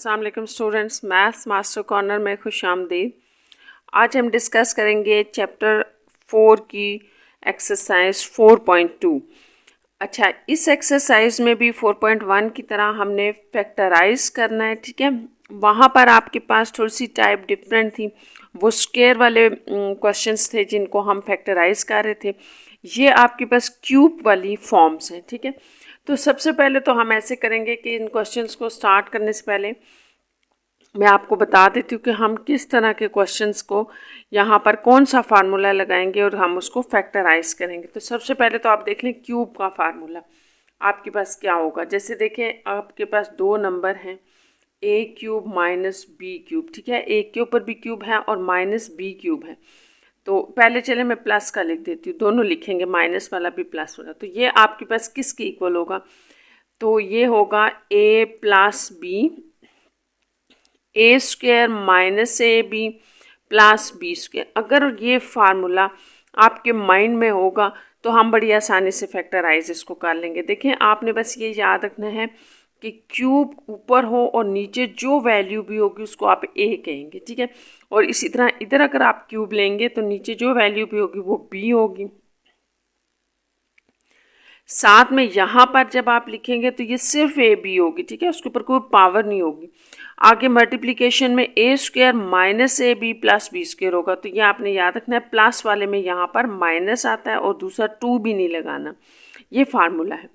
अस्सलाम वालेकुम students, maths master corner में खुश आमदीद। आज हम डिस्कस करेंगे चैप्टर 4 की एक्सरसाइज 4.2। अच्छा, इस एक्सरसाइज में भी 4.1 की तरह हमने फैक्टराइज करना है, ठीक है। वहाँ पर आपके पास थोड़ी सी टाइप डिफरेंट थी, वो स्क्वायर वाले क्वेश्चंस थे जिनको हम फैक्टराइज कर रहे थे। ये आपके पास क्यूब वाली फॉर्म्स हैं, ठीक है। तो सबसे पहले तो हम ऐसे करेंगे कि इन क्वेश्चंस को स्टार्ट करने से पहले मैं आपको बता देती हूँ कि हम किस तरह के क्वेश्चंस को यहाँ पर कौन सा फार्मूला लगाएंगे और हम उसको फैक्टराइज करेंगे। तो सबसे पहले तो आप देख लें क्यूब का फार्मूला आपके पास क्या होगा। जैसे देखें, आपके पास दो नंबर हैं, ए क्यूब माइनस बी क्यूब, ठीक है। ए के ऊपर भी क्यूब है और माइनस बी क्यूब है। तो पहले चले मैं प्लस का लिख देती हूँ, दोनों लिखेंगे, माइनस वाला भी प्लस वाला। तो ये आपके पास किसके इक्वल होगा? तो ये होगा A plus B, A square minus A B plus B square. अगर ये फार्मूला आपके माइंड में होगा तो हम बड़ी आसानी से फैक्टराइज इसको कर लेंगे। देखें, आपने बस ये याद रखना है कि क्यूब ऊपर हो और नीचे जो वैल्यू भी होगी उसको आप ए कहेंगे, ठीक है। और इसी तरह इधर अगर आप क्यूब लेंगे तो नीचे जो वैल्यू भी होगी वो बी होगी। साथ में यहाँ पर जब आप लिखेंगे तो ये सिर्फ ए बी होगी, ठीक है, उसके ऊपर कोई पावर नहीं होगी। आगे मल्टीप्लिकेशन में A square minus A B plus B square होगा। तो ये आपने याद रखना है, प्लस वाले में यहाँ पर माइनस आता है और दूसरा 2 भी नहीं लगाना। ये फार्मूला है,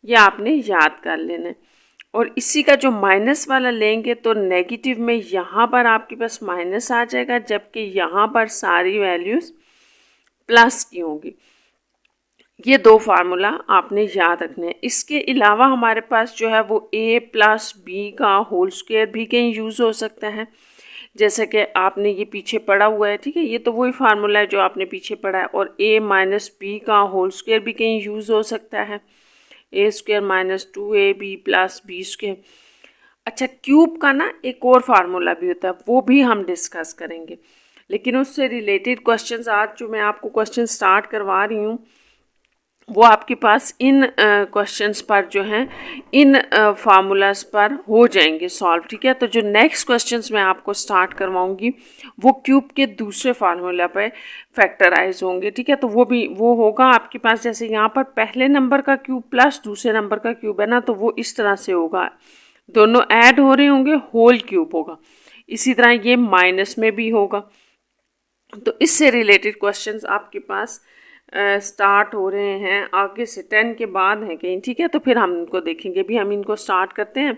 ये आपने याद कर लेना है। और इसी का जो माइनस वाला लेंगे तो नेगेटिव में यहाँ पर आपके पास माइनस आ जाएगा, जबकि यहाँ पर सारी वैल्यूज़ प्लस की होंगी। ये दो फार्मूला आपने याद रखने हैं। इसके अलावा हमारे पास जो है वो a प्लस बी का होल स्क्वायर भी कहीं यूज़ हो सकता है, जैसे कि आपने ये पीछे पढ़ा हुआ है, ठीक है। ये तो वही फार्मूला है जो आपने पीछे पढ़ा है। और a माइनस बी का होल स्क्वायर भी कहीं यूज़ हो सकता है, A square minus 2ab plus B square. अच्छा, क्यूब का ना एक और फार्मूला भी होता है, वो भी हम डिस्कस करेंगे, लेकिन उससे रिलेटेड क्वेश्चंस आज जो मैं आपको क्वेश्चन स्टार्ट करवा रही हूँ वो आपके पास इन क्वेश्चंस पर जो हैं, इन फार्मूलाज पर हो जाएंगे सॉल्व, ठीक है। तो जो नेक्स्ट क्वेश्चंस मैं आपको स्टार्ट करवाऊंगी वो क्यूब के दूसरे फार्मूला पे फैक्टराइज होंगे, ठीक है। तो वो होगा आपके पास, जैसे यहाँ पर पहले नंबर का क्यूब प्लस दूसरे नंबर का क्यूब है ना, तो वो इस तरह से होगा, दोनों ऐड हो रहे होंगे, होल क्यूब होगा। इसी तरह ये माइनस में भी होगा। तो इससे रिलेटेड क्वेश्चंस आपके पास स्टार्ट हो रहे हैं, आगे से 10 के बाद हैं कहीं, ठीक है। तो फिर हम इनको देखेंगे, भी हम इनको स्टार्ट करते हैं।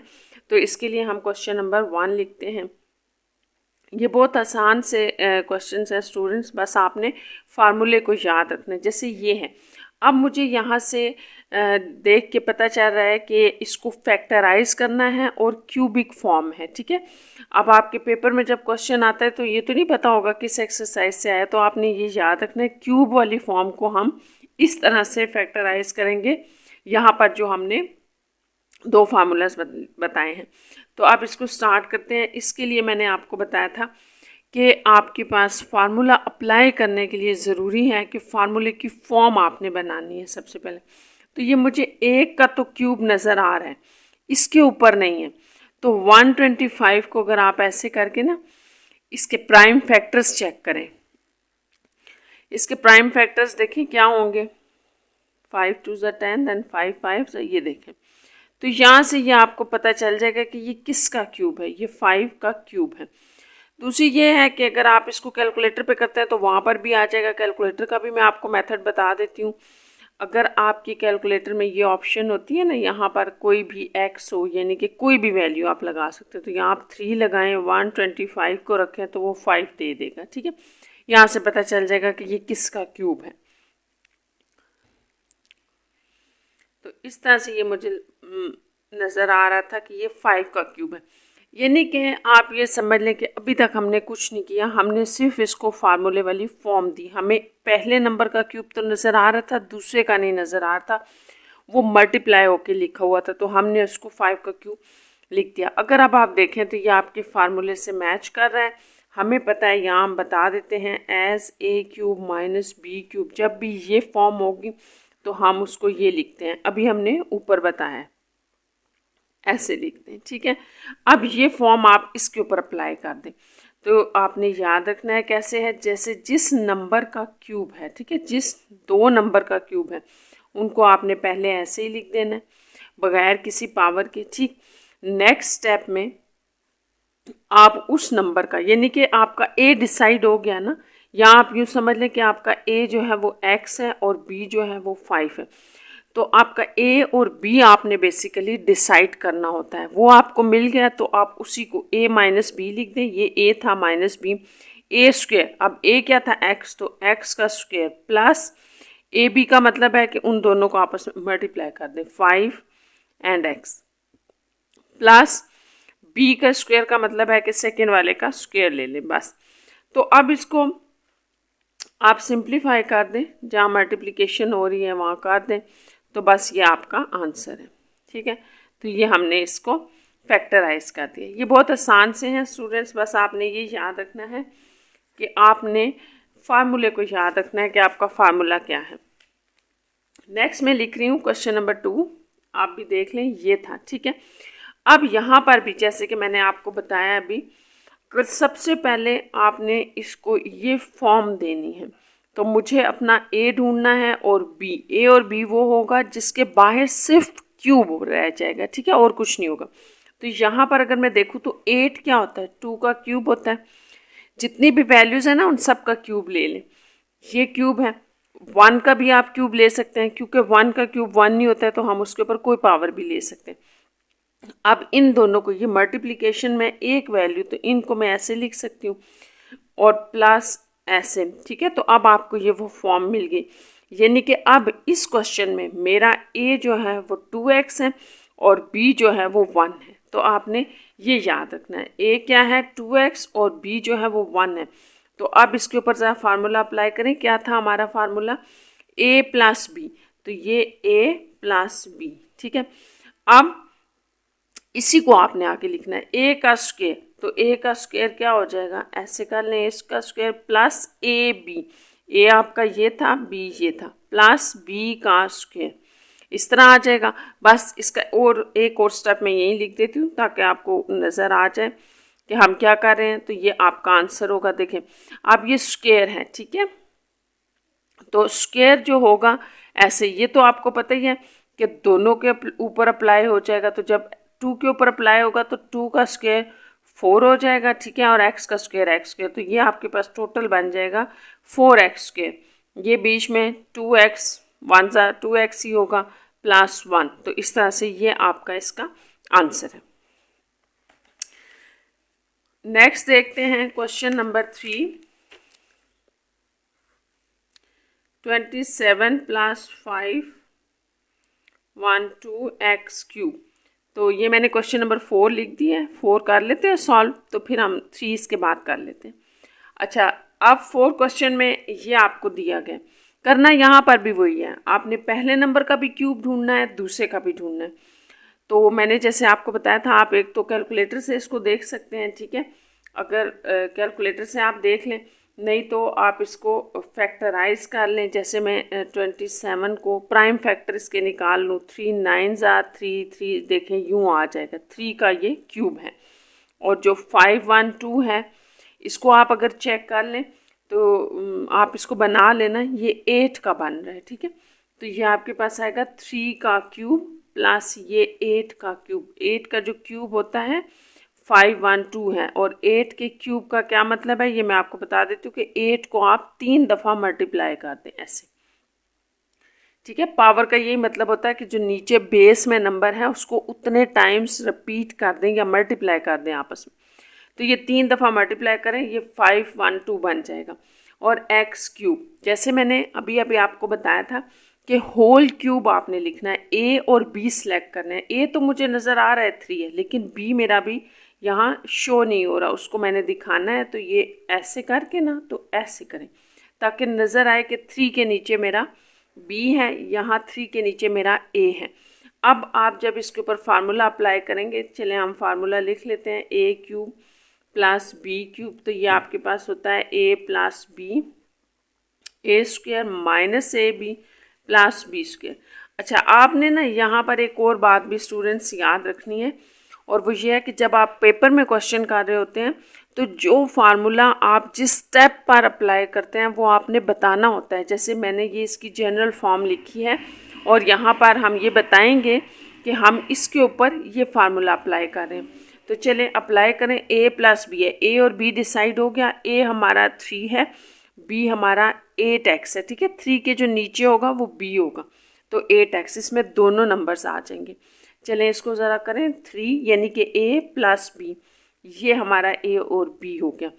तो इसके लिए हम क्वेश्चन नंबर 1 लिखते हैं। ये बहुत आसान से क्वेश्चंस है स्टूडेंट्स, बस आपने फार्मूले को याद रखना है। जैसे ये है, अब मुझे यहाँ से देख के पता चल रहा है कि इसको फैक्टराइज करना है और क्यूबिक फॉर्म है, ठीक है। अब आपके पेपर में जब क्वेश्चन आता है तो ये तो नहीं पता होगा किस एक्सरसाइज से आया, तो आपने ये याद रखना है, क्यूब वाली फॉर्म को हम इस तरह से फैक्टराइज करेंगे, यहाँ पर जो हमने दो फार्मूलाज बताए हैं। तो आप इसको स्टार्ट करते हैं। इसके लिए मैंने आपको बताया था कि आपके पास फार्मूला अप्लाई करने के लिए ज़रूरी है कि फार्मूले की फॉर्म आपने बनानी है सबसे पहले। तो ये मुझे एक का तो क्यूब नज़र आ रहा है, इसके ऊपर नहीं है। तो 125 को अगर आप ऐसे करके ना इसके प्राइम फैक्टर्स चेक करें, इसके प्राइम फैक्टर्स देखें क्या होंगे, 5 2 ज़ा 10, देन 5 5, ये देखें। तो यहाँ से ये आपको पता चल जाएगा कि ये किसका क्यूब है, ये 5 का क्यूब है। दूसरी ये है कि अगर आप इसको कैलकुलेटर पे करते हैं तो वहाँ पर भी आ जाएगा। कैलकुलेटर का भी मैं आपको मेथड बता देती हूँ। अगर आपकी कैलकुलेटर में ये ऑप्शन होती है ना, यहाँ पर कोई भी एक्स हो, यानी कि कोई भी वैल्यू आप लगा सकते हो। तो यहाँ आप 3 लगाएं, 125 को रखें तो वो 5 दे देगा, ठीक है। यहाँ से पता चल जाएगा कि ये किसका क्यूब है। तो इस तरह से ये मुझे नज़र आ रहा था कि ये 5 का क्यूब है। यानी कि आप ये समझ लें कि अभी तक हमने कुछ नहीं किया, हमने सिर्फ इसको फार्मूले वाली फॉर्म दी। हमें पहले नंबर का क्यूब तो नज़र आ रहा था, दूसरे का नहीं नज़र आ रहा था, वो मल्टीप्लाई होके लिखा हुआ था, तो हमने उसको 5 का क्यूब लिख दिया। अगर अब आप देखें तो ये आपके फार्मूले से मैच कर रहा है। हमें पता है, यहाँ हम बता देते हैं, as a cube minus b cube, जब भी ये फॉर्म होगी तो हम उसको ये लिखते हैं। अभी हमने ऊपर बताया ऐसे लिख दें, ठीक है। अब ये फॉर्म आप इसके ऊपर अप्लाई कर दें। तो आपने याद रखना है कैसे है, जैसे जिस नंबर का क्यूब है, ठीक है, जिस 2 नंबर का क्यूब है उनको आपने पहले ऐसे ही लिख देना है बगैर किसी पावर के, ठीक। नेक्स्ट स्टेप में आप उस नंबर का, यानी कि आपका ए डिसाइड हो गया ना, या आप यूँ समझ लें कि आपका ए जो है वो x है और b जो है वो 5 है। तो आपका ए और बी आपने बेसिकली डिसाइड करना होता है, वो आपको मिल गया तो आप उसी को a माइनस बी लिख दें। ये a था माइनस बी, ए स्क्वेयर, अब a क्या था x, तो x का स्क्वेयर प्लस ए बी का मतलब है कि उन दोनों को आपस में मल्टीप्लाई कर दें, 5 एंड x प्लस बी का स्क्वायर का मतलब है कि सेकेंड वाले का स्क्वायर ले लें बस। तो अब इसको आप सिंप्लीफाई कर दें, जहाँ मल्टीप्लिकेशन हो रही है वहाँ कर दें, तो बस ये आपका आंसर है, ठीक है। तो ये हमने इसको फैक्टराइज कर दिया। ये बहुत आसान से हैं स्टूडेंट्स, बस आपने ये याद रखना है कि आपने फार्मूले को याद रखना है कि आपका फार्मूला क्या है। नेक्स्ट मैं लिख रही हूँ क्वेश्चन नंबर 2, आप भी देख लें, ये था, ठीक है। अब यहाँ पर भी जैसे कि मैंने आपको बताया अभी, सबसे पहले आपने इसको ये फॉर्म देनी है, तो मुझे अपना ए ढूंढना है और बी, ए और बी वो होगा जिसके बाहर सिर्फ क्यूब रह जाएगा, ठीक है, और कुछ नहीं होगा। तो यहाँ पर अगर मैं देखूँ तो 8 क्या होता है, 2 का क्यूब होता है। जितनी भी वैल्यूज़ है ना उन सब का क्यूब ले लें, ये क्यूब है। 1 का भी आप क्यूब ले सकते हैं, क्योंकि 1 का क्यूब 1 नहीं होता है, तो हम उसके ऊपर कोई पावर भी ले सकते हैं। अब इन दोनों को, ये मल्टीप्लिकेशन में एक वैल्यू, तो इनको मैं ऐसे लिख सकती हूँ और प्लस ऐसे, ठीक है। तो अब आपको ये वो फॉर्म मिल गई, यानी कि अब इस क्वेश्चन में मेरा ए जो है वो 2x है और बी जो है वो 1 है। तो आपने ये याद रखना है, ए क्या है 2x और बी जो है वो 1 है। तो अब इसके ऊपर ज़रा फार्मूला अप्लाई करें, क्या था हमारा फार्मूला, a प्लस बी, तो ये a प्लस बी, ठीक है। अब इसी को आपने आगे लिखना है, ए का स्क्वायर, तो ए का स्क्वायर क्या हो जाएगा, ऐसे कर लें, इसका स्क्वायर प्लस ए बी, ए आपका ये था, बी ये था, प्लस बी का स्क्वायर, इस तरह आ जाएगा। बस इसका और एक और स्टेप मैं यही लिख देती हूँ ताकि आपको नज़र आ जाए कि हम क्या कर रहे हैं। तो ये आपका आंसर होगा, देखें अब ये स्क्वायर है, ठीक है, तो स्क्वायर जो होगा ऐसे, ये तो आपको पता ही है कि दोनों के ऊपर अप्लाई हो जाएगा। तो जब 2 के ऊपर अप्लाई होगा तो 2 का स्क्वायर 4 हो जाएगा, ठीक है, और x का स्क्वायर x स्क्वायर, तो ये आपके पास टोटल बन जाएगा 4x स्क्वायर। ये बीच में 2x 1 ज़ा 2x ही होगा प्लस 1, तो इस तरह से ये आपका इसका आंसर है। नेक्स्ट देखते हैं question number 3, 27 plus 5 12x cube. तो ये मैंने क्वेश्चन नंबर 4 लिख दिया है, 4 कर लेते हैं सॉल्व, तो फिर हम 3 इसके बाद कर लेते हैं। अच्छा, अब 4 क्वेश्चन में ये आपको दिया गया, करना यहाँ पर भी वही है, आपने पहले नंबर का भी क्यूब ढूंढना है, दूसरे का भी ढूंढना है। तो मैंने जैसे आपको बताया था, आप एक तो कैलकुलेटर से इसको देख सकते हैं, ठीक है, अगर कैलकुलेटर से आप देख लें, नहीं तो आप इसको फैक्टराइज कर लें। जैसे मैं 27 को प्राइम फैक्टर इसके निकाल लूँ, 3 9 ज़ा 3 3, देखें यूँ आ जाएगा, 3 का ये क्यूब है। और जो 5 1 2 है, इसको आप अगर चेक कर लें तो आप इसको बना लेना, ये 8 का बन रहा है, ठीक है। तो ये आपके पास आएगा 3 का क्यूब प्लस ये 8 का क्यूब। 8 का जो क्यूब होता है 5 1 2 है, और 8 के क्यूब का क्या मतलब है, ये मैं आपको बता देती हूँ कि 8 को आप 3 दफ़ा मल्टीप्लाई कर दें ऐसे, ठीक है। पावर का यही मतलब होता है कि जो नीचे बेस में नंबर है उसको उतने टाइम्स रिपीट कर दें या मल्टीप्लाई कर दें आपस में। तो ये 3 दफ़ा मल्टीप्लाई करें, ये 5 1 2 बन जाएगा। और x क्यूब, जैसे मैंने अभी अभी आपको बताया था कि होल क्यूब आपने लिखना है, a और b सिलेक्ट करना है। a तो मुझे नज़र आ रहा है 3 है, लेकिन b मेरा भी यहाँ शो नहीं हो रहा, उसको मैंने दिखाना है। तो ये ऐसे करके ना, तो ऐसे करें ताकि नज़र आए कि 3 के नीचे मेरा b है, यहाँ 3 के नीचे मेरा a है। अब आप जब इसके ऊपर फार्मूला अप्लाई करेंगे, चलें हम फार्मूला लिख लेते हैं, a cube plus b cube, तो ये आपके पास होता है a plus B, A square minus A B plus B square. अच्छा, आपने ना यहाँ पर एक और बात भी स्टूडेंट्स याद रखनी है, और वो ये है कि जब आप पेपर में क्वेश्चन कर रहे होते हैं तो जो फार्मूला आप जिस स्टेप पर अप्लाई करते हैं वो आपने बताना होता है। जैसे मैंने ये इसकी जनरल फॉर्म लिखी है और यहाँ पर हम ये बताएंगे कि हम इसके ऊपर ये फार्मूला अप्लाई करें। तो चलें अप्लाई करें। ए प्लस बी है, ए और बी डिसाइड हो गया। ए हमारा 3 है, बी हमारा 8x है, ठीक है। 3 के जो नीचे होगा वो बी होगा, तो 8x, इसमें दोनों नंबर्स आ जाएंगे। चलें इसको ज़रा करें। 3 यानी कि a प्लस बी, ये हमारा a और b हो गया।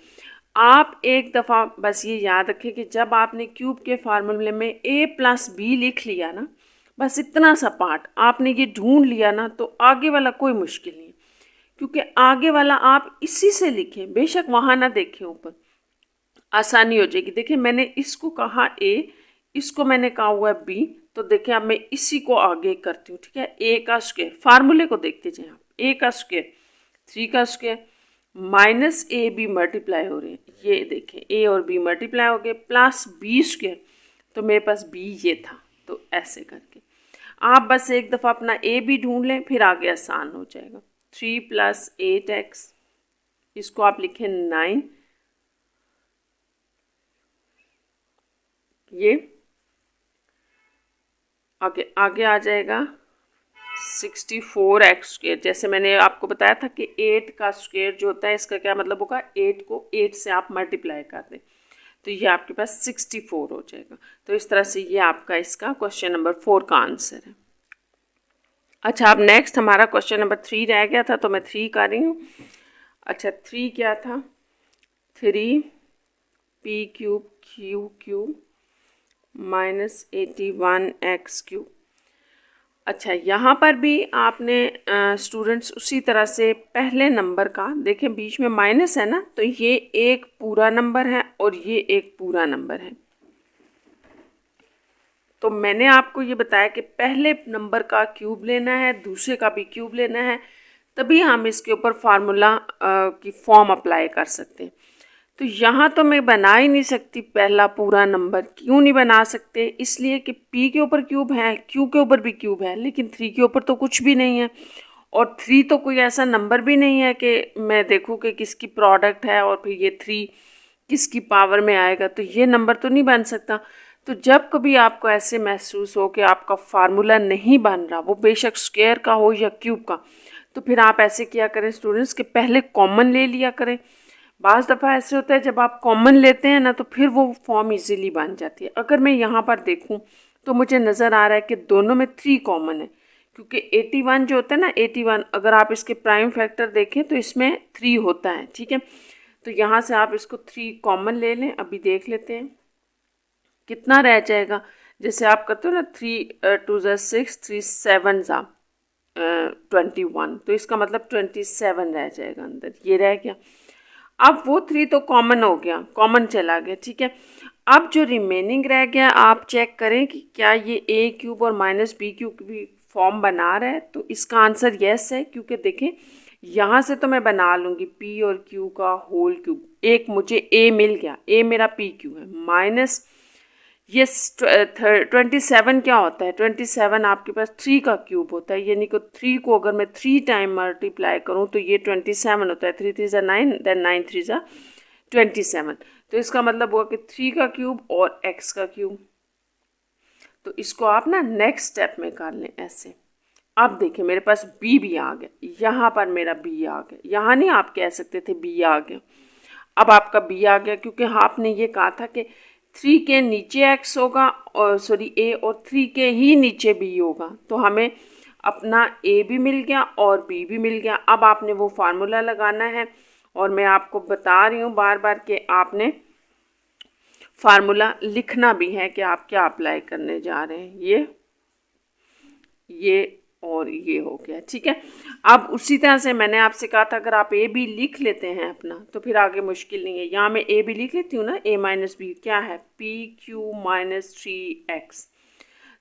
आप एक दफ़ा बस ये याद रखें कि जब आपने क्यूब के फार्मूले में a प्लस बी लिख लिया ना, बस इतना सा पार्ट आपने ये ढूंढ लिया ना, तो आगे वाला कोई मुश्किल नहीं, क्योंकि आगे वाला आप इसी से लिखें, बेशक वहाँ ना देखें ऊपर, आसानी हो जाएगी। देखिए मैंने इसको कहा a, इसको मैंने कहा हुआ है b, तो देखिए अब मैं इसी को आगे करती हूँ, ठीक है। a का स्क्वायर, फार्मूले को देखते जाए आप, a का स्क्वायर 3 का स्क्वायर माइनस ए बी मल्टीप्लाई हो रहे हैं, ये देखें a और b मल्टीप्लाई हो गए, प्लस b स्क्वायर, तो मेरे पास b ये था। तो ऐसे करके आप बस एक दफ़ा अपना a भी ढूंढ लें, फिर आगे आसान हो जाएगा। 3 प्लस 8x, इसको आप लिखें 9, ये आगे आगे आ जाएगा 64x स्क्वेयर। जैसे मैंने आपको बताया था कि 8 का स्क्वेयर जो होता है, इसका क्या मतलब होगा, 8 को 8 से आप मल्टीप्लाई कर दें तो ये आपके पास 64 हो जाएगा। तो इस तरह से ये आपका इसका क्वेश्चन नंबर 4 का आंसर है। अच्छा, अब नेक्स्ट हमारा क्वेश्चन नंबर 3 रह गया था, तो मैं 3 कर रही हूँ। अच्छा, 3 क्या था, 3 p cube Q cube minus 81x cube. अच्छा, यहाँ पर भी आपने स्टूडेंट्स उसी तरह से पहले नंबर का देखें, बीच में माइनस है ना, तो ये एक पूरा नंबर है और ये एक पूरा नंबर है। तो मैंने आपको ये बताया कि पहले नंबर का क्यूब लेना है, दूसरे का भी क्यूब लेना है, तभी हम इसके ऊपर फार्मूला की फॉर्म अप्लाई कर सकते हैं। तो यहाँ तो मैं बना ही नहीं सकती पहला पूरा नंबर। क्यों नहीं बना सकते, इसलिए कि p के ऊपर क्यूब है, q के ऊपर भी क्यूब है, लेकिन 3 के ऊपर तो कुछ भी नहीं है, और 3 तो कोई ऐसा नंबर भी नहीं है कि मैं देखूँ कि किसकी प्रोडक्ट है और फिर ये 3 किसकी पावर में आएगा, तो ये नंबर तो नहीं बन सकता। तो जब कभी आपको ऐसे महसूस हो कि आपका फार्मूला नहीं बन रहा, वो बेशक स्क्वायर का हो या क्यूब का, तो फिर आप ऐसे किया करें स्टूडेंट्स कि पहले कॉमन ले लिया करें। बाज़ दफ़ा ऐसे होता है जब आप कॉमन लेते हैं ना, तो फिर वो फॉर्म इजीली बन जाती है। अगर मैं यहाँ पर देखूँ तो मुझे नज़र आ रहा है कि दोनों में 3 कॉमन है, क्योंकि 81 जो होता है ना, 81 अगर आप इसके प्राइम फैक्टर देखें तो इसमें 3 होता है, ठीक है। तो यहाँ से आप इसको 3 कॉमन ले लें। अभी देख लेते हैं कितना रह जाएगा। जैसे आप करते हो ना, 3 2 ज़ा 6, 3 7 ज़ा 21, तो इसका मतलब 27 रह जाएगा अंदर, ये रह गया। अब वो 3 तो कॉमन हो गया, कॉमन चला गया, ठीक है। अब जो रिमेनिंग रह गया, आप चेक करें कि क्या ये a क्यूब और माइनस बी क्यूब भी फॉर्म बना रहा है। तो इसका आंसर येस है, क्योंकि देखें यहाँ से तो मैं बना लूँगी p और q का होल क्यूब, एक मुझे a मिल गया, a मेरा p क्यू है, माइनस ये 27 क्या होता है, 27 आपके पास 3 का क्यूब होता है, यानी कि 3 को अगर मैं 3 टाइम मल्टीप्लाई करूँ तो ये 27 होता है। 3 3 ज़ा 9, देन 9 3 ज़ा 27, तो इसका मतलब हुआ कि 3 का क्यूब और x का क्यूब। तो इसको आप ना नेक्स्ट स्टेप में कर लें ऐसे। अब देखिए मेरे पास b भी आ गया, यहाँ पर मेरा b आ गया, यहाँ नहीं आप कह सकते थे b आ गया, अब आपका b आ गया, क्योंकि आपने ये कहा था कि 3 के नीचे x होगा, और सॉरी a, और 3 के ही नीचे b होगा, तो हमें अपना a भी मिल गया और b भी मिल गया। अब आपने वो फार्मूला लगाना है, और मैं आपको बता रही हूँ बार बार कि आपने फार्मूला लिखना भी है कि आप क्या अप्लाई करने जा रहे हैं। ये और ये हो गया, ठीक है। अब उसी तरह से मैंने आपसे कहा था अगर आप ए बी लिख लेते हैं अपना, तो फिर आगे मुश्किल नहीं है। यहाँ मैं ए बी लिख लेती हूँ ना, a माइनस बी क्या है, p q माइनस 3x।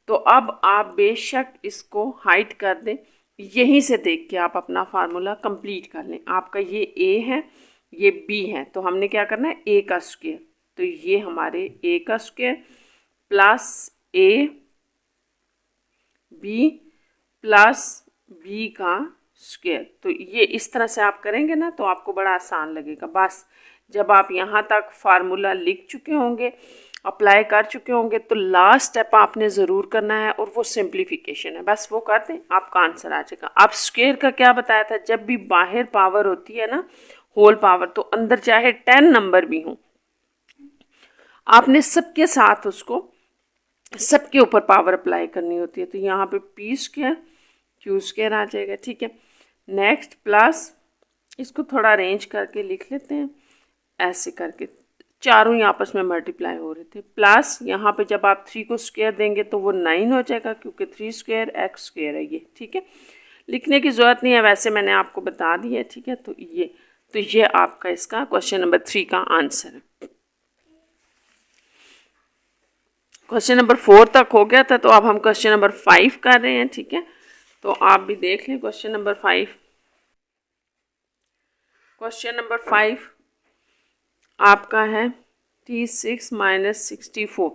तो अब आप बेशक इसको हाइड कर दें, यहीं से देख के आप अपना फार्मूला कंप्लीट कर लें। आपका ये a है, ये b है, तो हमने क्या करना है, a का स्क्वायर, तो ये हमारे a का square plus a b plus B का स्क्वायर। तो ये इस तरह से आप करेंगे ना तो आपको बड़ा आसान लगेगा। बस जब आप यहाँ तक फार्मूला लिख चुके होंगे, अप्लाई कर चुके होंगे, तो लास्ट स्टेप आपने ज़रूर करना है और वो सिंप्लीफिकेशन है। बस वो कर दें, आपका आंसर आ जाएगा। अब स्क्वायर का क्या बताया था, जब भी बाहर पावर होती है ना होल पावर, तो अंदर चाहे 10 नंबर भी हों, आपने सबके साथ उसको सबके ऊपर पावर अप्लाई करनी होती है। तो यहाँ पे पी स्क्वायर क्यू स्क्वायर आ जाएगा, ठीक है। नेक्स्ट प्लस, इसको थोड़ा अरेंज करके लिख लेते हैं, ऐसे करके चारों ही आपस में मल्टीप्लाई हो रहे थे। प्लस यहाँ पे जब आप 3 को स्क्वायर देंगे तो वो 9 हो जाएगा, क्योंकि 3 स्क्वायर एक्स स्क्वायर है ये, ठीक है। लिखने की ज़रूरत नहीं है, वैसे मैंने आपको बता दिया है, ठीक है। तो ये आपका इसका क्वेश्चन नंबर 3 का आंसर है। क्वेश्चन नंबर 4 तक हो गया था, तो अब हम क्वेश्चन नंबर 5 कर रहे हैं, ठीक है। तो आप भी देख लें क्वेश्चन नंबर 5। क्वेश्चन नंबर 5 आपका है T6 - 64।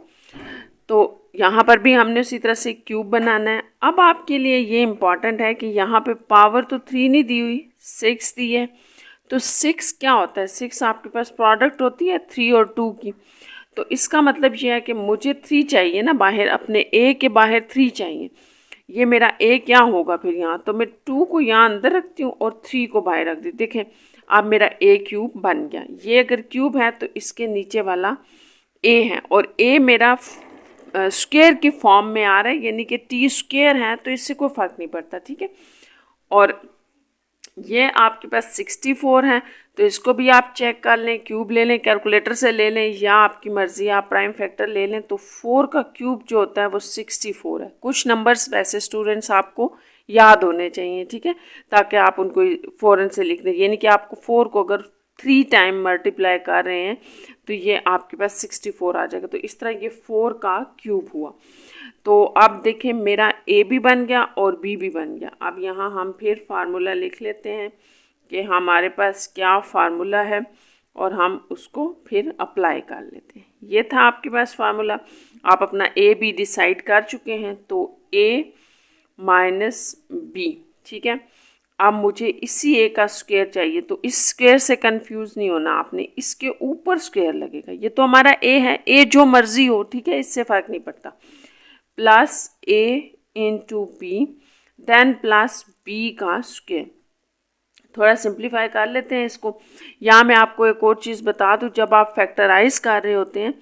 तो यहाँ पर भी हमने उसी तरह से क्यूब बनाना है। अब आपके लिए ये इम्पॉर्टेंट है कि यहाँ पे पावर तो 3 नहीं दी हुई, 6 दी है। तो 6 क्या होता है, 6 आपके पास प्रोडक्ट होती है 3 और 2 की। तो इसका मतलब ये है कि मुझे 3 चाहिए ना बाहर, अपने ए के बाहर 3 चाहिए। ये मेरा ए क्या होगा फिर यहाँ, तो मैं 2 को यहाँ अंदर रखती हूँ और 3 को बाहर रख दी। देखें अब मेरा ए क्यूब बन गया। ये अगर क्यूब है तो इसके नीचे वाला ए है, और ए मेरा स्क्वायर की फॉर्म में आ रहा है, यानी कि टी स्क्वायर है, तो इससे कोई फ़र्क नहीं पड़ता, ठीक है। और ये आपके पास 64 है, तो इसको भी आप चेक कर लें, क्यूब ले लें, कैलकुलेटर से ले लें, या आपकी मर्ज़ी आप प्राइम फैक्टर ले लें। तो 4 का क्यूब जो होता है वो 64 है। कुछ नंबर्स वैसे स्टूडेंट्स आपको याद होने चाहिए, ठीक है, ताकि आप उनको फ़ौरन से लिख दें। यानी कि आपको 4 को अगर 3 टाइम मल्टीप्लाई कर रहे हैं तो ये आपके पास 64 आ जाएगा। तो इस तरह ये 4 का क्यूब हुआ। तो अब देखें मेरा ए भी बन गया और बी भी बन गया। अब यहाँ हम फिर फार्मूला लिख लेते हैं कि हमारे पास क्या फार्मूला है, और हम उसको फिर अप्लाई कर लेते हैं। ये था आपके पास फार्मूला। आप अपना ए बी डिसाइड कर चुके हैं, तो ए माइनस बी, ठीक है। अब मुझे इसी ए का स्क्वायर चाहिए, तो इस स्क्वायर से कंफ्यूज नहीं होना आपने, इसके ऊपर स्क्वायर लगेगा। ये तो हमारा ए है, ए जो मर्जी हो, ठीक है, इससे फ़र्क नहीं पड़ता। Plus A into B, then plus B का स्क्वायर। थोड़ा सिंप्लीफाई कर लेते हैं इसको। यहाँ मैं आपको एक और चीज़ बता दूँ, जब आप फैक्टराइज कर रहे होते हैं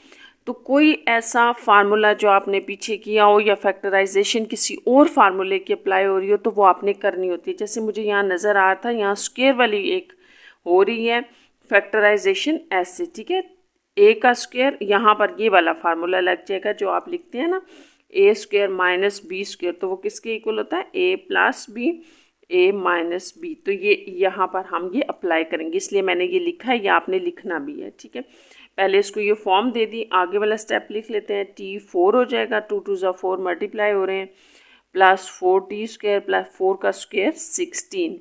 तो कोई ऐसा फार्मूला जो आपने पीछे किया हो, या फैक्टराइजेशन किसी और फार्मूले की अप्लाई हो रही हो, तो वो आपने करनी होती है। जैसे मुझे यहाँ नज़र आ रहा था, यहाँ स्क्वायर वाली एक हो रही है फैक्टराइजेशन ऐसे, ठीक है। ए का स्क्वायर, यहाँ पर ये वाला फार्मूला लग जाएगा जो आप लिखते हैं ना, ए स्क्वायर माइनस बी स्क्वायर, तो वो किसके इक्वल होता है, ए प्लस बी, ए माइनस बी। तो ये यहाँ पर हम ये अप्लाई करेंगे, इसलिए मैंने ये लिखा है, ये आपने लिखना भी है, ठीक है। पहले इसको ये फॉर्म दे दी, आगे वाला स्टेप लिख लेते हैं। T4 हो जाएगा, 2 2 ज़ा 4 मल्टीप्लाई हो रहे हैं, प्लस 4t स्क्वायर प्लस 4 का स्क्वायर 16,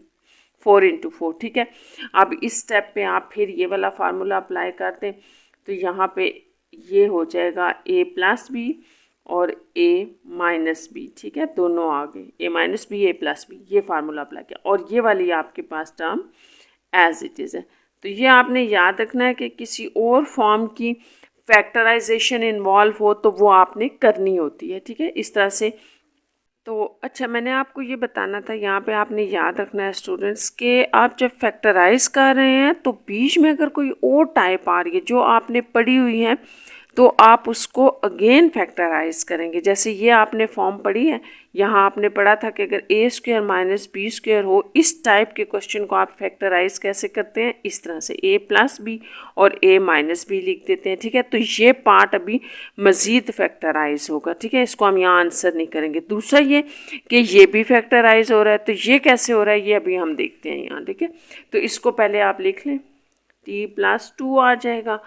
4 इंटू 4, ठीक है। अब इस स्टेप पे आप फिर ये वाला फार्मूला अप्लाई करते हैं, तो यहाँ पे ये हो जाएगा a प्लस बी और a माइनस बी, ठीक है, दोनों आ गए, a minus b, a plus b, ये फार्मूला अप्लाई किया, और ये वाली आपके पास टर्म एज इट इज़ है। तो ये आपने याद रखना है कि किसी और फॉर्म की फैक्टराइजेशन इन्वॉल्व हो तो वो आपने करनी होती है, ठीक है, इस तरह से। तो अच्छा, मैंने आपको ये बताना था, यहाँ पे आपने याद रखना है स्टूडेंट्स के आप जब फैक्टराइज कर रहे हैं तो बीच में अगर कोई और टाइप आ रही है जो आपने पढ़ी हुई है, तो आप उसको अगेन फैक्टराइज करेंगे। जैसे ये आपने फॉर्म पढ़ी है, यहाँ आपने पढ़ा था कि अगर ए स्क्वायर माइनस बी स्क्वायर हो, इस टाइप के क्वेश्चन को आप फैक्टराइज कैसे करते हैं, इस तरह से ए प्लस बी और ए माइनस बी लिख देते हैं, ठीक है। तो ये पार्ट अभी मज़ीद फैक्टराइज होगा, ठीक है, इसको हम यहाँ आंसर नहीं करेंगे। दूसरा ये कि ये भी फैक्टराइज हो रहा है, तो ये कैसे हो रहा है ये अभी हम देखते हैं यहाँ, ठीक है। तो इसको पहले आप लिख लें, टी प्लस 2 आ जाएगा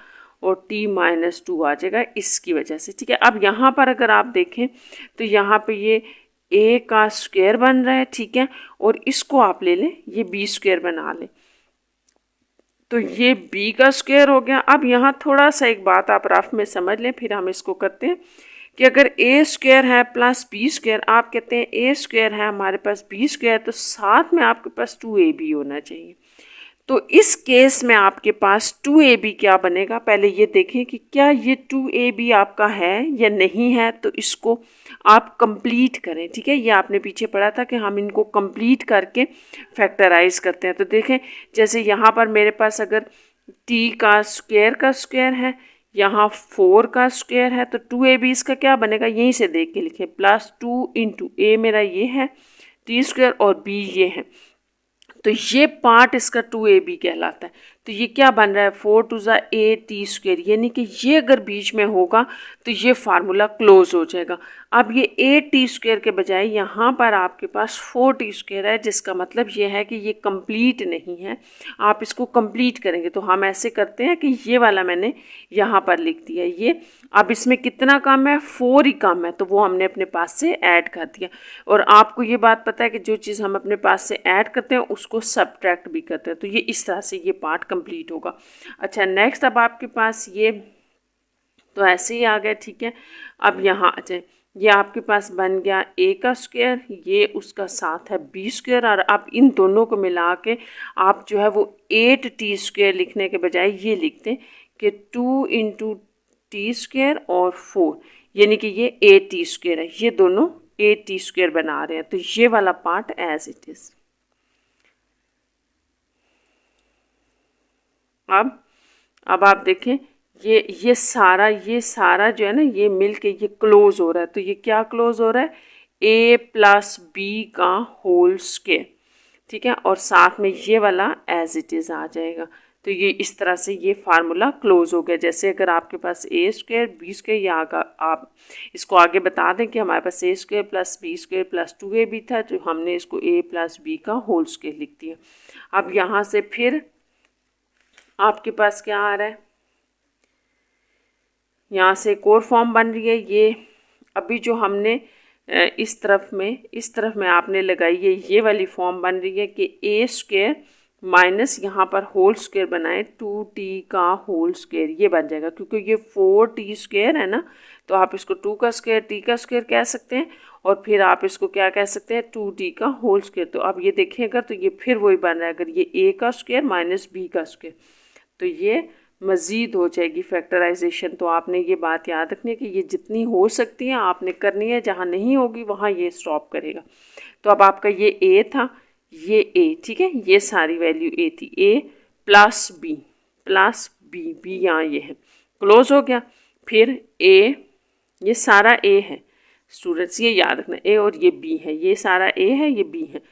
और t माइनस 2 आ जाएगा इसकी वजह से, ठीक है। अब यहाँ पर अगर आप देखें तो यहाँ पे ये a का स्क्वायर बन रहा है, ठीक है, और इसको आप ले लें, ये b स्क्वायर बना लें, तो ये b का स्क्वायर हो गया। अब यहाँ थोड़ा सा एक बात आप रफ में समझ लें, फिर हम इसको करते हैं कि अगर ए स्क्वायर है प्लस बी स्क्वायर, आप कहते हैं ए स्क्वायर है हमारे पास बी स्क्वायर, तो साथ में आपके पास 2ab होना चाहिए। तो इस केस में आपके पास 2ab क्या बनेगा, पहले ये देखें कि क्या ये 2ab आपका है या नहीं है। तो इसको आप कंप्लीट करें, ठीक है। ये आपने पीछे पढ़ा था कि हम इनको कंप्लीट करके फैक्टराइज करते हैं। तो देखें जैसे यहाँ पर मेरे पास अगर t का स्क्वायर है, यहाँ 4 का स्क्वायर है, तो 2ab इसका क्या बनेगा, यहीं से देख के लिखें, प्लस 2 इंटू a मेरा ये है t स्क्वायर और b ये है, तो ये पार्ट इसका 2ab कहलाता है। तो ये क्या बन रहा है 4 टू ज़ा 8t स्क्वायर, यानी कि ये अगर बीच में होगा तो ये फार्मूला क्लोज हो जाएगा। अब ये 8t स्क्वायर के बजाय यहाँ पर आपके पास 4t स्क्वायर है, जिसका मतलब ये है कि ये कंप्लीट नहीं है। आप इसको कंप्लीट करेंगे तो हम ऐसे करते हैं कि ये वाला मैंने यहाँ पर लिख दिया ये। अब इसमें कितना कम है, 4 ही कम है, तो वो हमने अपने पास से ऐड कर दिया। और आपको ये बात पता है कि जो चीज़ हम अपने पास से ऐड करते हैं उसको सब्ट्रैक्ट भी करते हैं। तो ये इस तरह से ये पार्ट कंप्लीट होगा। अच्छा नेक्स्ट, अब आपके पास ये तो ऐसे ही आ गया, ठीक है। अब यहाँ आ जाए, ये आपके पास बन गया a का स्क्वायर, ये उसका साथ है b स्क्वायर, और अब इन दोनों को मिला के आप जो है वो 8t स्क्वायर लिखने के बजाय ये लिखते हैं कि 2 इंटू टी स्क्वायर और 4, यानी कि ये 8t स्क्वायर है। ये दोनों 8t स्क्वायर बना रहे हैं, तो ये वाला पार्ट एज इट इज। अब आप देखें ये सारा जो है ना, ये मिल के ये क्लोज हो रहा है। तो ये क्या क्लोज हो रहा है, a प्लस बी का होल स्क्वायर, ठीक है, और साथ में ये वाला एज इट इज़ आ जाएगा। तो ये इस तरह से ये फार्मूला क्लोज हो गया। जैसे अगर आपके पास a स्क्वायर बी स्क्वायर, या आप इसको आगे बता दें कि हमारे पास a square plus B square plus 2ab था, तो हमने इसको a प्लस बी का होल स्क्वायर लिख दिया। अब यहाँ से फिर आपके पास क्या आ रहा है, यहाँ से एक और फॉर्म बन रही है। ये अभी जो हमने इस तरफ में आपने लगाई है, ये वाली फॉर्म बन रही है कि a स्क्वायर माइनस यहाँ पर होल स्क्वायर बनाए 2t का होल स्क्वायर, ये बन जाएगा। क्योंकि ये 4t स्क्वायर है ना, तो आप इसको 2 का स्क्वायर t का स्क्वायर कह सकते हैं, और फिर आप इसको क्या कह सकते हैं 2t का होल स्क्वायर। तो अब ये देखिएगा तो ये फिर वही बन रहा है, अगर ये a का स्क्वायर माइनस b का स्क्वायर, तो ये मज़ीद हो जाएगी फैक्टराइजेशन। तो आपने ये बात याद रखनी है कि ये जितनी हो सकती है आपने करनी है, जहाँ नहीं होगी वहाँ ये स्टॉप करेगा। तो अब आपका ये a था, ये a, ठीक है, ये सारी वैल्यू a थी, a प्लस बी बी यहाँ ये है, क्लोज हो गया। फिर a, ये सारा a है स्टूडेंट्स, ये याद रखना, a और ये b है, ये सारा a है, ये b है,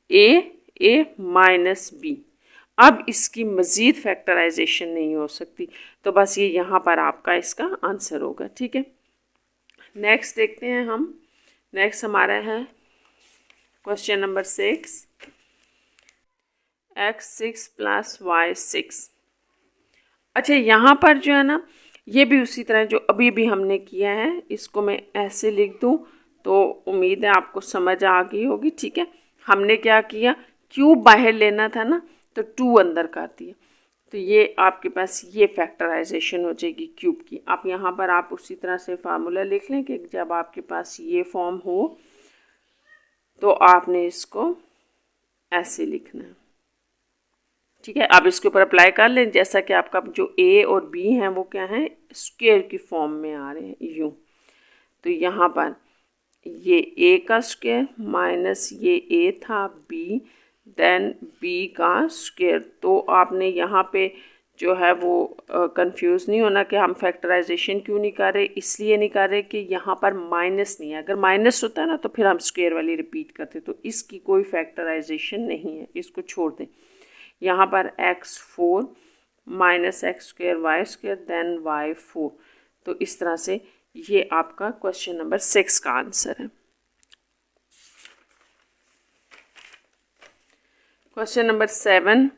a माइनस b। अब इसकी मज़ीद फैक्टराइजेशन नहीं हो सकती, तो बस ये यहाँ पर आपका इसका आंसर होगा, ठीक है। नेक्स्ट देखते हैं हम। नेक्स्ट हमारा है question number 6, x6 plus y6। अच्छा यहाँ पर जो है ना, ये भी उसी तरह जो अभी भी हमने किया है, इसको मैं ऐसे लिख दूँ तो उम्मीद है आपको समझ आ गई होगी, ठीक है। हमने क्या किया, क्यूब बाहर लेना था ना, तो 2 अंदर कर दिया, तो ये आपके पास ये फैक्टराइजेशन हो जाएगी क्यूब की। आप यहाँ पर आप उसी तरह से फार्मूला लिख लें कि जब आपके पास ये फॉर्म हो तो आपने इसको ऐसे लिखना है, ठीक है। आप इसके ऊपर अप्लाई कर लें, जैसा कि आपका जो a और b हैं वो क्या है, स्क्वायर की फॉर्म में आ रहे हैं यूँ। तो यहाँ पर ये a का स्क्वायर माइनस ये a था b, देन b का स्क्वायर। तो आपने यहाँ पे जो है वो कंफ्यूज नहीं होना कि हम फैक्टराइजेशन क्यों नहीं कर रहे। इसलिए नहीं कर रहे कि यहाँ पर माइनस नहीं है, अगर माइनस होता है ना तो फिर हम स्क्वायर वाली रिपीट करते, तो इसकी कोई फैक्टराइजेशन नहीं है, इसको छोड़ दें। यहाँ पर x4 minus x square y square then y4। तो इस तरह से ये आपका क्वेश्चन नंबर 6 का आंसर है। क्वेश्चन नंबर 7,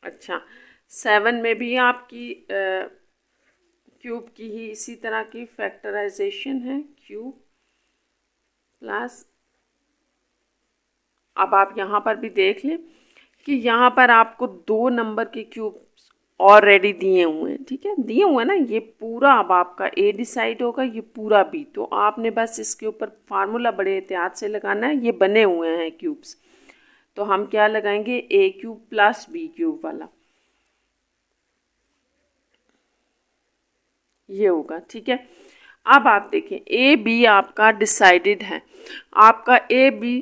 अच्छा 7 में भी आपकी क्यूब की ही इसी तरह की फैक्टराइजेशन है, क्यूब प्लस। अब आप यहाँ पर भी देख लें कि यहाँ पर आपको 2 नंबर के क्यूब ऑलरेडी दिए हुए हैं, ठीक है, दिए हुए हैं ना, ये पूरा अब आपका ए डिसाइड होगा, ये पूरा बी। तो आपने बस इसके ऊपर फार्मूला बड़े एहतियात से लगाना है, ये बने हुए हैं क्यूब्स। तो हम क्या लगाएंगे, ए क्यूब प्लस बी क्यूब वाला, ये होगा, ठीक है। अब आप देखें ए बी आपका डिसाइडेड है, आपका ए बी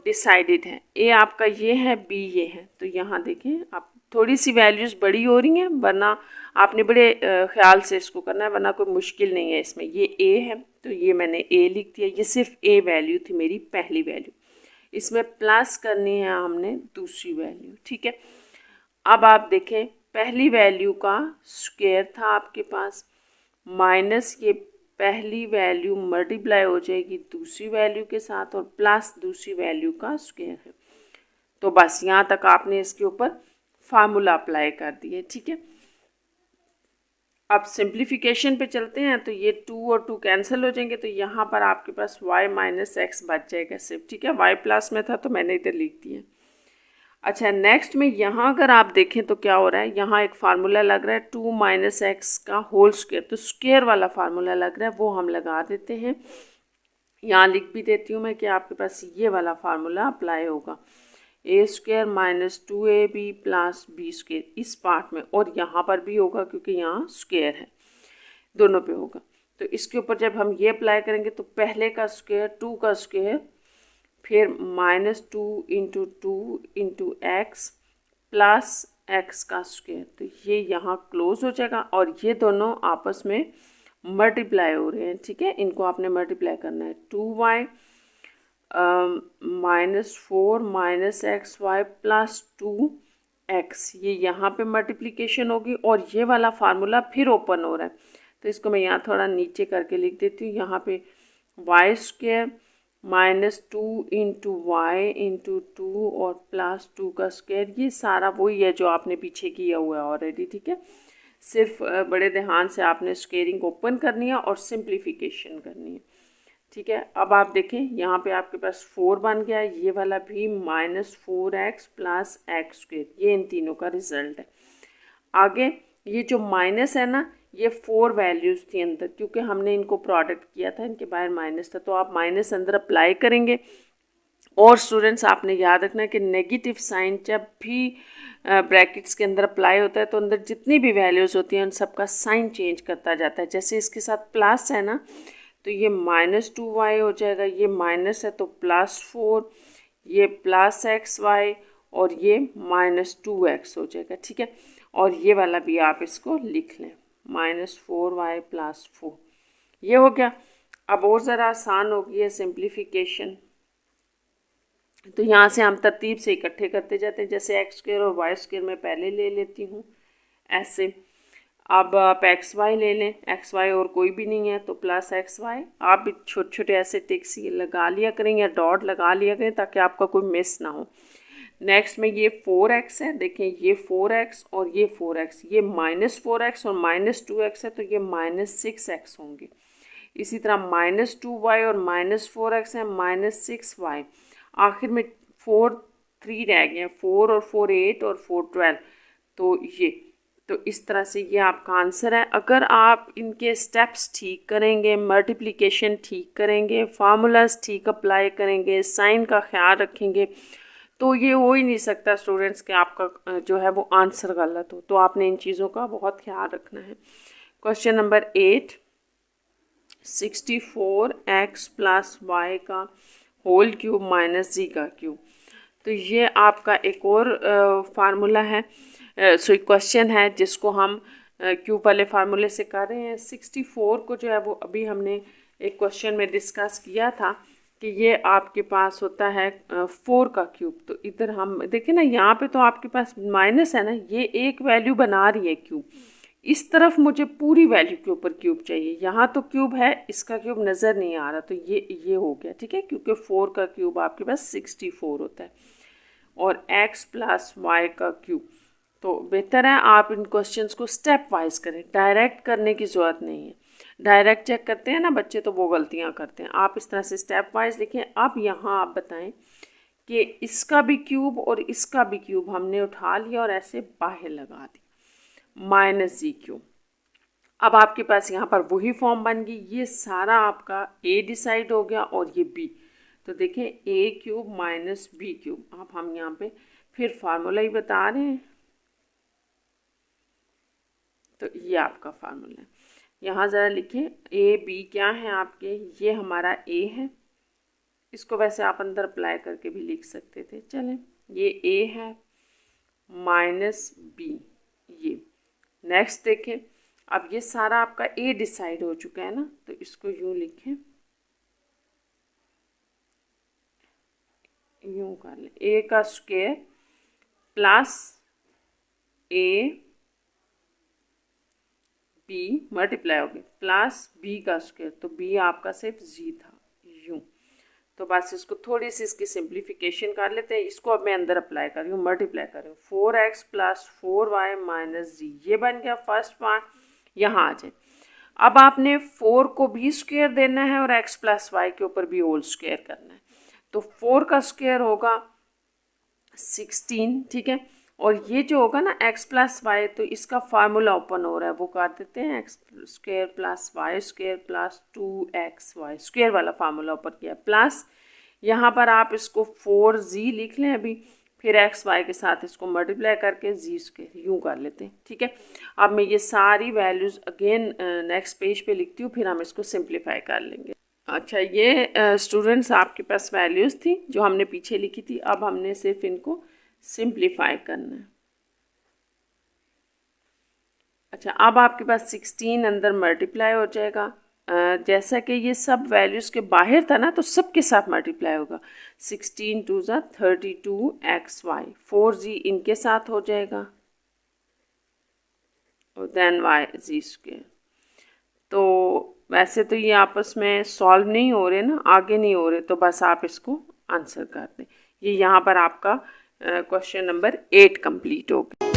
डिसाइडेड है, ए आपका ये है, बी ये है। तो यहाँ देखें आप थोड़ी सी वैल्यूज़ बड़ी हो रही हैं, वरना आपने बड़े ख्याल से इसको करना है, वरना कोई मुश्किल नहीं है इसमें। ये ए है तो ये मैंने ए लिख दिया, ये सिर्फ ए वैल्यू थी मेरी पहली वैल्यू, इसमें प्लस करनी है हमने दूसरी वैल्यू, ठीक है। अब आप देखें पहली वैल्यू का स्क्वायर था आपके पास, माइनस ये पहली वैल्यू मल्टीप्लाई हो जाएगी दूसरी वैल्यू के साथ, और प्लस दूसरी वैल्यू का स्क्वायर है। तो बस यहाँ तक आपने इसके ऊपर फार्मूला अप्लाई कर दिए, ठीक है। अब सिंप्लीफिकेशन पे चलते हैं, तो ये 2 और 2 कैंसिल हो जाएंगे, तो यहाँ पर आपके पास y माइनस एक्स बच जाएगा सिर्फ, ठीक है। y प्लस में था तो मैंने इधर लिख दिया। अच्छा नेक्स्ट में यहाँ अगर आप देखें तो क्या हो रहा है, यहाँ एक फार्मूला लग रहा है 2 माइनस एक्स का होल स्क्वायर, तो स्क्वायर वाला फार्मूला लग रहा है, वो हम लगा देते हैं। यहाँ लिख भी देती हूँ मैं कि आपके पास ये वाला फार्मूला अप्लाई होगा, A square minus 2ab plus B square इस पार्ट में, और यहाँ पर भी होगा क्योंकि यहाँ स्क्वायर है, दोनों पे होगा। तो इसके ऊपर जब हम ये अप्लाई करेंगे तो पहले का स्क्वायर 2 का स्क्वायर, फिर minus 2 into 2 into x plus x का स्क्वायर, तो ये यहाँ क्लोज हो जाएगा, और ये दोनों आपस में मल्टीप्लाई हो रहे हैं, ठीक है। इनको आपने मल्टीप्लाई करना है, 2y minus 4 minus x y plus 2x, ये यहाँ पे मल्टीप्लिकेशन होगी, और ये वाला फार्मूला फिर ओपन हो रहा है। तो इसको मैं यहाँ थोड़ा नीचे करके लिख देती हूँ, यहाँ पे y square minus 2 into y into 2 और प्लस 2 का स्क्वायर, ये सारा वही है जो आपने पीछे किया हुआ है ऑलरेडी, ठीक है। सिर्फ बड़े ध्यान से आपने स्क्वेयरिंग ओपन करनी है और सिंप्लीफिकेशन करनी है, ठीक है। अब आप देखें यहाँ पे आपके पास 4 बन गया, ये वाला भी minus 4x plus x square, ये इन तीनों का रिजल्ट है। आगे ये जो माइनस है ना, ये 4 वैल्यूज़ थी अंदर, क्योंकि हमने इनको प्रोडक्ट किया था, इनके बाहर माइनस था, तो आप माइनस अंदर अप्लाई करेंगे। और स्टूडेंट्स आपने याद रखना है कि नेगेटिव साइन जब भी ब्रैकेट्स के अंदर अप्लाई होता है तो अंदर जितनी भी वैल्यूज़ होती हैं उन सबका साइन चेंज करता जाता है। जैसे इसके साथ प्लस है ना, तो ये माइनस 2y हो जाएगा, ये माइनस है तो प्लस 4, ये प्लस एक्स वाई, और ये माइनस 2x हो जाएगा, ठीक है। और ये वाला भी आप इसको लिख लें, माइनस 4y प्लस 4, ये हो गया। अब और ज़रा आसान हो गई है सिंप्लीफिकेशन, तो यहाँ से हम तरतीब से इकट्ठे करते जाते हैं, जैसे एक्स स्क्वायर और वाई स्क्वायर मैं पहले ले लेती हूँ ऐसे। अब आप एक्स वाई ले लें, एक्स वाई और कोई भी नहीं है तो प्लस एक्स वाई, आप भी छोटे छोटे ऐसे टिक्स ये लगा लिया करें या डॉट लगा लिया करें ताकि आपका कोई मिस ना हो। नेक्स्ट में ये 4x है, देखें ये 4x और ये 4x, ये माइनस 4x और माइनस 2x है, तो ये माइनस 6x होंगे। इसी तरह माइनस 2y और माइनस 4x है, माइनस 6y। आखिर में 4 3 रह गए हैं, 4 और 4 8 और 4 12, तो ये, तो इस तरह से ये आपका आंसर है। अगर आप इनके स्टेप्स ठीक करेंगे, मल्टीप्लिकेशन ठीक करेंगे, फार्मूलाज ठीक अप्लाई करेंगे, साइन का ख्याल रखेंगे, तो ये हो ही नहीं सकता स्टूडेंट्स कि आपका जो है वो आंसर गलत हो। तो आपने इन चीज़ों का बहुत ख्याल रखना है। Question number 8, 64x plus y का होल क्यूब माइनस जी का क्यूब, तो ये आपका एक और फार्मूला है, सो क्वेश्चन है जिसको हम क्यूब वाले फार्मूले से कर रहे हैं। 64 को जो है वो अभी हमने एक क्वेश्चन में डिस्कस किया था कि ये आपके पास होता है 4 का क्यूब। तो इधर हम देखें ना, यहाँ पे तो आपके पास माइनस है ना, ये एक वैल्यू बना रही है क्यूब, इस तरफ मुझे पूरी वैल्यू के ऊपर क्यूब चाहिए। यहाँ तो क्यूब है, इसका क्यूब नज़र नहीं आ रहा, तो ये हो गया, ठीक है, क्योंकि 4 का क्यूब आपके पास 64 होता है, और x प्लस वाई का क्यूब। तो बेहतर है आप इन क्वेश्चंस को स्टेप वाइज करें, डायरेक्ट करने की ज़रूरत नहीं है। डायरेक्ट चेक करते हैं ना बच्चे तो वो गलतियाँ करते हैं, आप इस तरह से स्टेप वाइज लिखें। अब यहाँ आप बताएं कि इसका भी क्यूब और इसका भी क्यूब हमने उठा लिया और ऐसे बाहर लगा दिया। माइनस जी क्यूब। अब आपके पास यहाँ पर वही फॉर्म बन गई, ये सारा आपका ए डिसाइड हो गया और ये बी। तो देखें ए क्यूब माइनस बी क्यूब, अब हम यहाँ पे फिर फार्मूला ही बता रहे हैं। तो ये आपका फार्मूला है, यहाँ ज़रा लिखें ए बी क्या है आपके, ये हमारा ए है, इसको वैसे आप अंदर अप्लाई करके भी लिख सकते थे, चलें ये ए है माइनस बी ये। नेक्स्ट देखें, अब ये सारा आपका ए डिसाइड हो चुका है ना, तो इसको यूँ लिखें, यूँ कर लें ए का square plus a b multiply हो गया प्लस बी का स्क्वायर, तो बी आपका सिर्फ जी था यूँ। तो बस इसको थोड़ी सी इसकी सिंप्लीफिकेशन कर लेते हैं, इसको अब मैं अंदर अप्लाई कर रही हूँ, मल्टीप्लाई कर रही हूँ, 4x प्लस 4y माइनस जी, ये बन गया फर्स्ट पार्ट। यहाँ आ जाए, अब आपने 4 को भी स्क्वायर देना है और x प्लस वाई के ऊपर भी होल स्क्वायर करना है। तो 4 का स्क्वायर होगा 16, ठीक है, और ये जो होगा ना x प्लस वाई, तो इसका फार्मूला ओपन हो रहा है, वो कर देते हैं x square plus y square plus 2xy square वाला फार्मूला ओपन किया, प्लस यहाँ पर आप इसको 4z लिख लें अभी, फिर एक्स वाई के साथ इसको मल्टीप्लाई करके जी स्क्वायर यूँ कर लेते हैं, ठीक है। अब मैं ये सारी वैल्यूज़ अगेन नेक्स्ट पेज पे लिखती हूँ, फिर हम इसको सिंप्लीफाई कर लेंगे। अच्छा, ये स्टूडेंट्स आपके पास वैल्यूज़ थी जो हमने पीछे लिखी थी, अब हमने सिर्फ इनको सिंप्लीफाई करना है। अच्छा, अब आपके पास 16 अंदर मल्टीप्लाई हो जाएगा, जैसा कि ये सब वैल्यूज़ के बाहर था ना, तो सब के साथ मल्टीप्लाई होगा, 16 2 ज़ा 32xy, 4z इनके साथ हो जाएगा और देन y जी स्क्वायर। तो वैसे तो ये आपस में सॉल्व नहीं हो रहे ना, आगे नहीं हो रहे, तो बस आप इसको आंसर कर दें। ये यहाँ पर आपका क्वेश्चन नंबर 8 कंप्लीट हो गया।